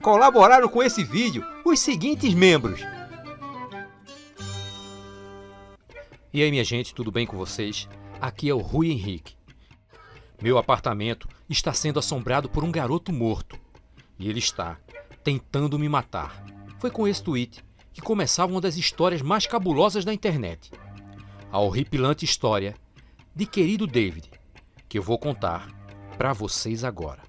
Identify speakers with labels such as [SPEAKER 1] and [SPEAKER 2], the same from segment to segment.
[SPEAKER 1] Colaboraram com esse vídeo os seguintes membros.
[SPEAKER 2] E aí, minha gente, tudo bem com vocês? Aqui é o Rui Henrique. Meu apartamento está sendo assombrado por um garoto morto. E ele está tentando me matar. Foi com esse tweet que começava uma das histórias mais cabulosas da internet. A horripilante história de Querido David, que eu vou contar para vocês agora.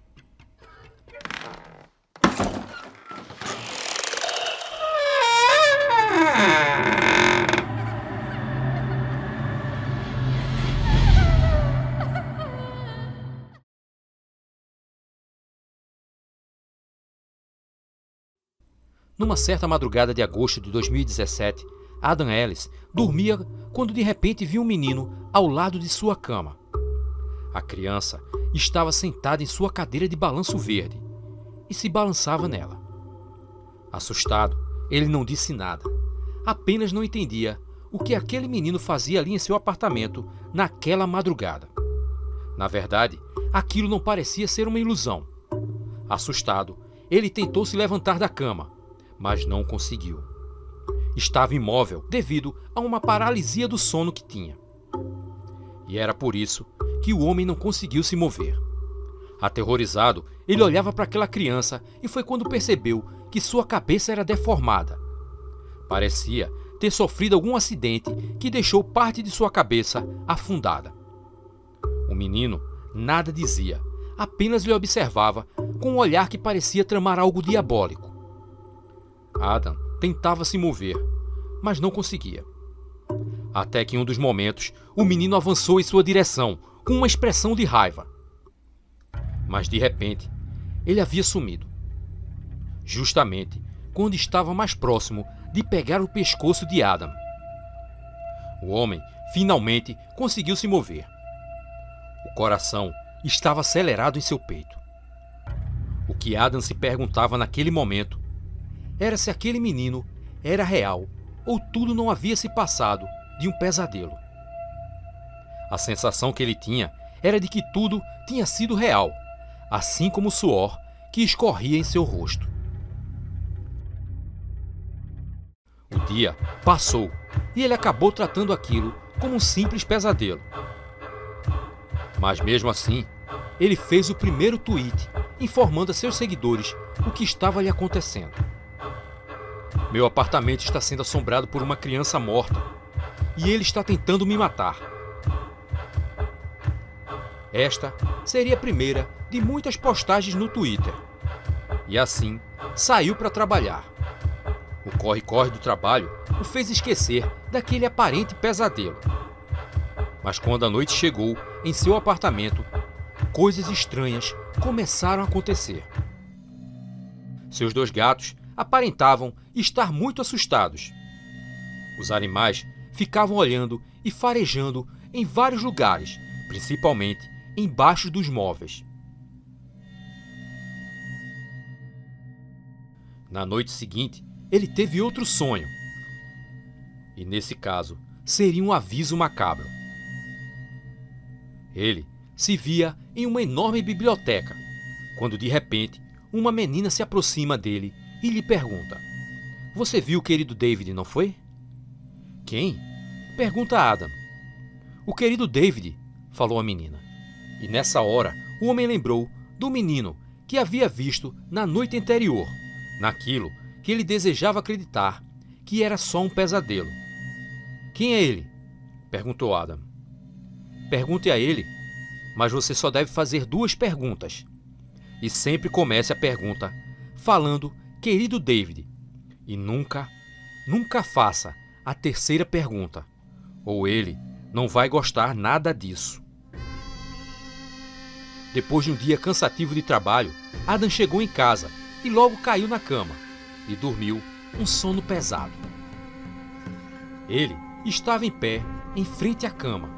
[SPEAKER 2] Numa certa madrugada de agosto de 2017, Adam Ellis dormia quando de repente viu um menino ao lado de sua cama. A criança estava sentada em sua cadeira de balanço verde e se balançava nela. Assustado, ele não disse nada, apenas não entendia o que aquele menino fazia ali em seu apartamento naquela madrugada. Na verdade, aquilo não parecia ser uma ilusão. Assustado, ele tentou se levantar da cama, mas não conseguiu. Estava imóvel devido a uma paralisia do sono que tinha. E era por isso que o homem não conseguiu se mover. Aterrorizado, ele olhava para aquela criança e foi quando percebeu que sua cabeça era deformada. Parecia ter sofrido algum acidente que deixou parte de sua cabeça afundada. O menino nada dizia, apenas lhe observava com um olhar que parecia tramar algo diabólico. Adam tentava se mover, mas não conseguia. Até que em um dos momentos, o menino avançou em sua direção, com uma expressão de raiva. Mas de repente, ele havia sumido. Justamente quando estava mais próximo de pegar o pescoço de Adam. O homem finalmente conseguiu se mover. O coração estava acelerado em seu peito. O que Adam se perguntava naquele momento era se aquele menino era real ou tudo não havia se passado de um pesadelo. A sensação que ele tinha era de que tudo tinha sido real, assim como o suor que escorria em seu rosto. O dia passou e ele acabou tratando aquilo como um simples pesadelo. Mas mesmo assim, ele fez o primeiro tweet informando a seus seguidores o que estava lhe acontecendo. Meu apartamento está sendo assombrado por uma criança morta e ele está tentando me matar. Esta seria a primeira de muitas postagens no Twitter. E assim, saiu para trabalhar. O corre-corre do trabalho o fez esquecer daquele aparente pesadelo. Mas quando a noite chegou em seu apartamento, coisas estranhas começaram a acontecer. Seus 2 gatos aparentavam estar muito assustados. Os animais ficavam olhando e farejando em vários lugares, principalmente embaixo dos móveis. Na noite seguinte, ele teve outro sonho. E nesse caso, seria um aviso macabro. Ele se via em uma enorme biblioteca, quando de repente, uma menina se aproxima dele e lhe pergunta: "Você viu o querido David, não foi?" "Quem?" pergunta Adam. "O querido David", falou a menina. E nessa hora, o homem lembrou do menino que havia visto na noite anterior, naquilo que ele desejava acreditar que era só um pesadelo. "Quem é ele?" perguntou Adam. "Pergunte a ele, mas você só deve fazer 2 perguntas. E sempre comece a pergunta falando querido David, e nunca faça a 3ª pergunta, ou ele não vai gostar nada disso." Depois de um dia cansativo de trabalho, Adam chegou em casa e logo caiu na cama e dormiu um sono pesado. Ele estava em pé em frente à cama.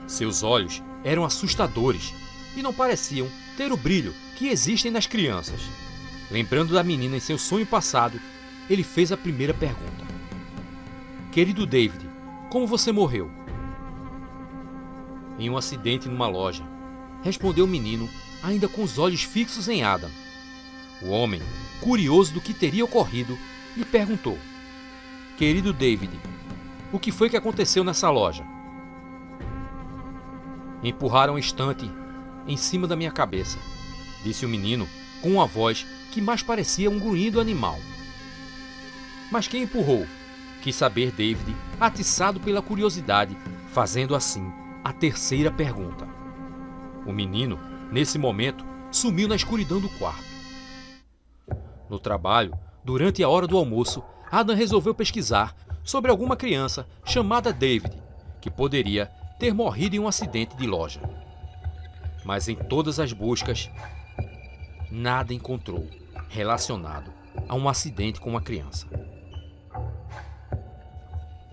[SPEAKER 2] Seus olhos eram assustadores e não pareciam ter o brilho que existem nas crianças. Lembrando da menina em seu sonho passado, ele fez a primeira pergunta: "Querido David, como você morreu?" "Em um acidente numa loja", respondeu o menino, ainda com os olhos fixos em Adam. O homem curioso do que teria ocorrido, lhe perguntou: "Querido David, o que foi que aconteceu nessa loja?" "Empurraram um estante em cima da minha cabeça", disse o menino com uma voz que mais parecia um grunhido animal. "Mas quem empurrou?" quis saber David, atiçado pela curiosidade, fazendo assim a terceira pergunta. O menino, nesse momento, sumiu na escuridão do quarto. No trabalho, durante a hora do almoço, Adam resolveu pesquisar sobre alguma criança chamada David, que poderia ter morrido em um acidente de loja. Mas em todas as buscas, nada encontrou relacionado a um acidente com uma criança.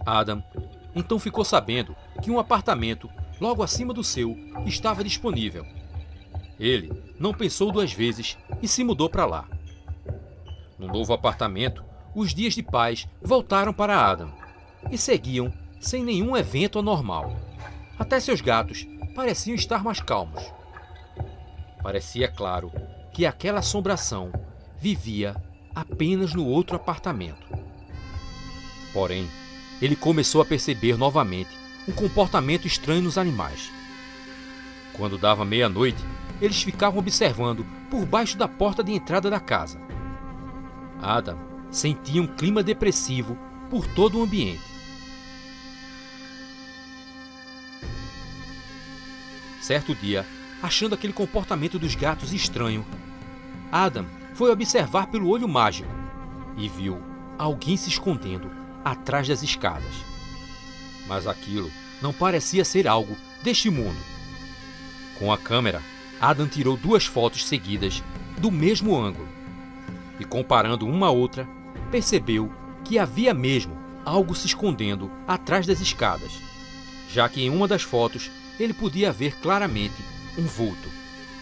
[SPEAKER 2] Adam então ficou sabendo que um apartamento logo acima do seu estava disponível. Ele não pensou duas vezes e se mudou para lá. No novo apartamento, os dias de paz voltaram para Adam e seguiam sem nenhum evento anormal. Até seus gatos pareciam estar mais calmos. Parecia claro que aquela assombração vivia apenas no outro apartamento. Porém, ele começou a perceber novamente um comportamento estranho nos animais. Quando dava meia-noite, eles ficavam observando por baixo da porta de entrada da casa. Adam sentia um clima depressivo por todo o ambiente. Certo dia, achando aquele comportamento dos gatos estranho, Adam foi observar pelo olho mágico e viu alguém se escondendo atrás das escadas. Mas aquilo não parecia ser algo deste mundo. Com a câmera, Adam tirou 2 fotos seguidas do mesmo ângulo e, comparando uma a outra, percebeu que havia mesmo algo se escondendo atrás das escadas, já que em uma das fotos ele podia ver claramente um vulto,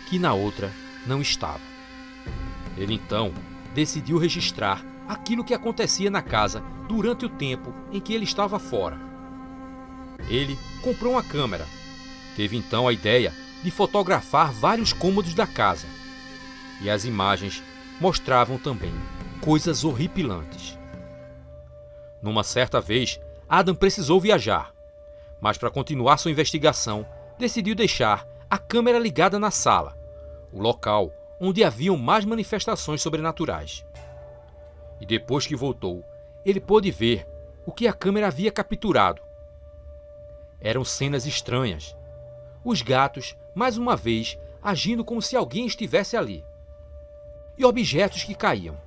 [SPEAKER 2] que na outra não estava. Ele então decidiu registrar aquilo que acontecia na casa durante o tempo em que ele estava fora. Ele comprou uma câmera. Teve então a ideia de fotografar vários cômodos da casa. E as imagens mostravam também coisas horripilantes. Numa certa vez, Adam precisou viajar, mas para continuar sua investigação, decidiu deixar a câmera ligada na sala, o local onde haviam mais manifestações sobrenaturais. E depois que voltou, ele pôde ver o que a câmera havia capturado. Eram cenas estranhas. Os gatos, mais uma vez, agindo como se alguém estivesse ali. E objetos que caíam.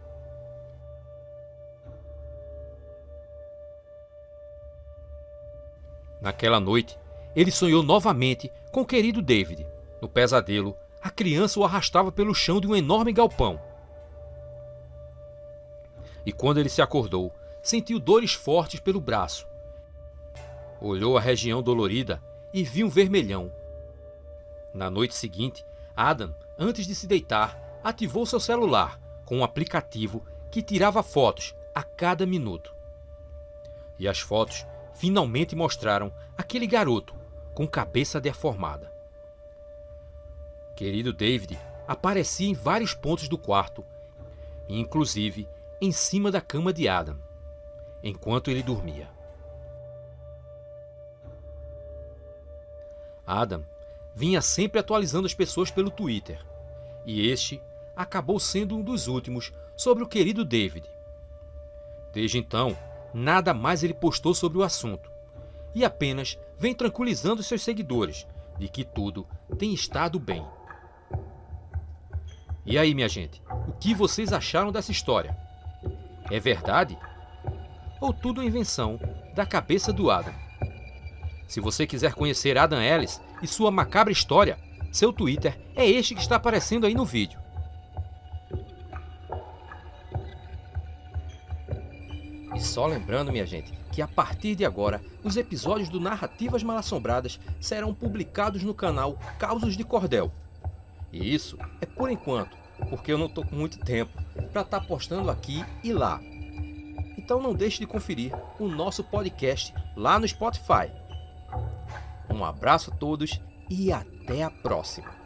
[SPEAKER 2] Naquela noite, ele sonhou novamente com o querido David. No pesadelo, a criança o arrastava pelo chão de um enorme galpão. E quando ele se acordou, sentiu dores fortes pelo braço. Olhou a região dolorida e viu um vermelhão. Na noite seguinte, Adam, antes de se deitar, ativou seu celular com um aplicativo que tirava fotos a cada minuto. E as fotos finalmente mostraram aquele garoto com cabeça deformada. Querido David aparecia em vários pontos do quarto, inclusive em cima da cama de Adam, enquanto ele dormia. Adam vinha sempre atualizando as pessoas pelo Twitter, e este acabou sendo um dos últimos sobre o querido David. Desde então, nada mais ele postou sobre o assunto, e apenas vem tranquilizando seus seguidores de que tudo tem estado bem. E aí, minha gente, o que vocês acharam dessa história? É verdade? Ou tudo invenção da cabeça do Adam? Se você quiser conhecer Adam Ellis e sua macabra história, seu Twitter é este que está aparecendo aí no vídeo. E só lembrando, minha gente, que a partir de agora, os episódios do Narrativas Mal-Assombradas serão publicados no canal Causos de Cordel. E isso é por enquanto, porque eu não estou com muito tempo para estar postando aqui e lá. Então não deixe de conferir o nosso podcast lá no Spotify. Um abraço a todos e até a próxima!